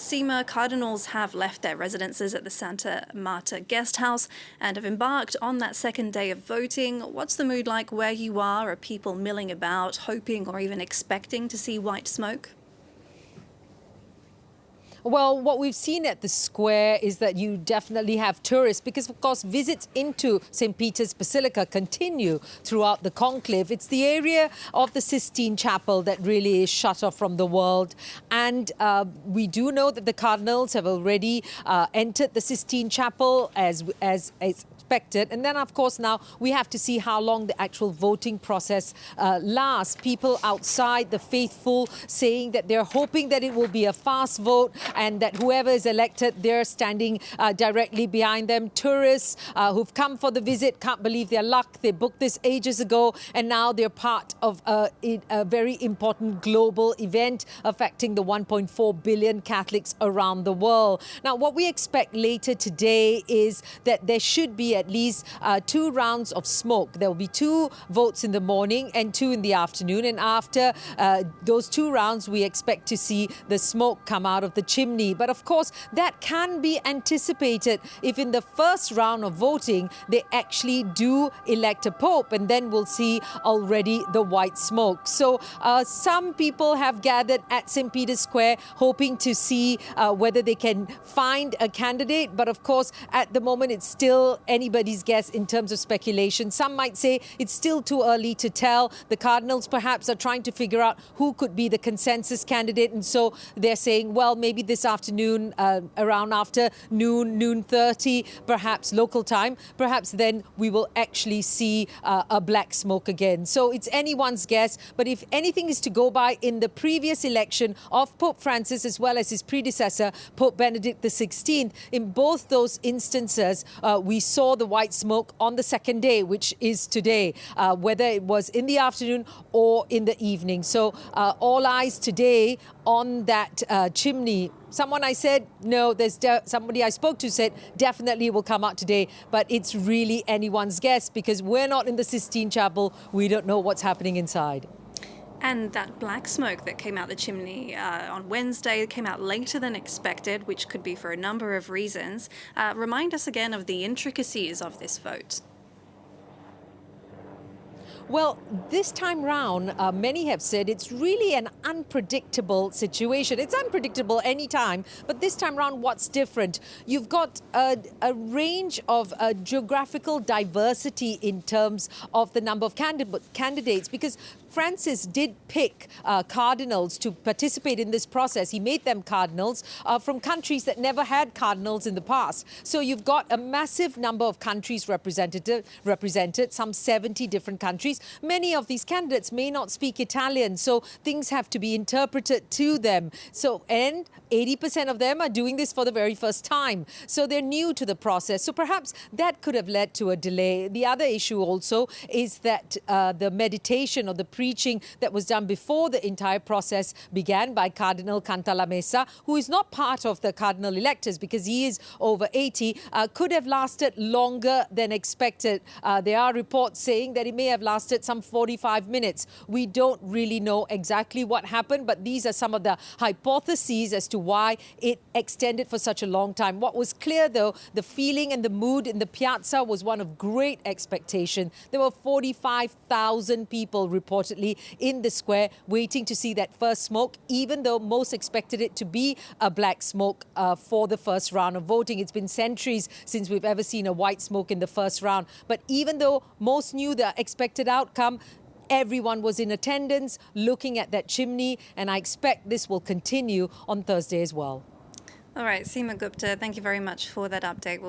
Seema, Cardinals have left their residences at the Santa Marta guest house and have embarked on that second day of voting. What's the mood like where you are? Are people milling about, hoping or even expecting to see white smoke? Well, what we've seen at the square is that you definitely have tourists because, of course, visits into St. Peter's Basilica continue throughout the conclave. It's the area of the Sistine Chapel that really is shut off from the world. And we do know that the Cardinals have already entered the Sistine Chapel as expected. And then, of course, now we have to see how long the actual voting process lasts. People outside, the faithful, saying that they're hoping that it will be a fast vote and that whoever is elected, they're standing directly behind them. Tourists who've come for the visit can't believe their luck. They booked this ages ago, and now they're part of a very important global event affecting the 1.4 billion Catholics around the world. Now, what we expect later today is that there should be at least 2 rounds of smoke. There will be 2 votes in the morning and 2 in the afternoon. And after those 2 rounds, we expect to see the smoke come out of the chimney. But of course, that can be anticipated if in the first round of voting, they actually do elect a pope, and then we'll see already the white smoke. So some people have gathered at St. Peter's Square hoping to see whether they can find a candidate. But of course, at the moment, it's still anybody's guess in terms of speculation. Some might say it's still too early to tell. The Cardinals perhaps are trying to figure out who could be the consensus candidate. And so they're saying, well, maybe this afternoon, around after noon 30, perhaps local time, perhaps then we will actually see a black smoke again. So it's anyone's guess. But if anything is to go by, in the previous election of Pope Francis as well as his predecessor, Pope Benedict XVI, in both those instances, we saw the white smoke on the second day, which is today, whether it was in the afternoon or in the evening. So all eyes today on that chimney. Somebody I spoke to said definitely will come out today, but it's really anyone's guess because we're not in the Sistine Chapel. We don't know what's happening inside. And that black smoke that came out the chimney on Wednesday came out later than expected, which could be for a number of reasons. Remind us again of the intricacies of this vote. Well, this time round, many have said it's really an unpredictable situation. It's unpredictable any time, but this time round, what's different? You've got a range of geographical diversity in terms of the number of candidates, because Francis did pick cardinals to participate in this process. He made them cardinals from countries that never had cardinals in the past. So you've got a massive number of countries represented, some 70 different countries. Many of these candidates may not speak Italian, so things have to be interpreted to them. And 80% of them are doing this for the very first time. So they're new to the process. So perhaps that could have led to a delay. The other issue also is that the meditation or the preaching that was done before the entire process began by Cardinal Cantalamessa, who is not part of the cardinal electors because he is over 80, could have lasted longer than expected. There are reports saying that it may have lasted some 45 minutes. We don't really know exactly what happened, but these are some of the hypotheses as to why it extended for such a long time. What was clear, though, the feeling and the mood in the piazza was one of great expectation. There were 45,000 people reportedly in the square waiting to see that first smoke, even though most expected it to be a black smoke for the first round of voting. It's been centuries since we've ever seen a white smoke in the first round. But even though most knew the expected outcome, everyone was in attendance looking at that chimney, and I expect this will continue on Thursday as well. All right, Seema Gupta, thank you very much for that update.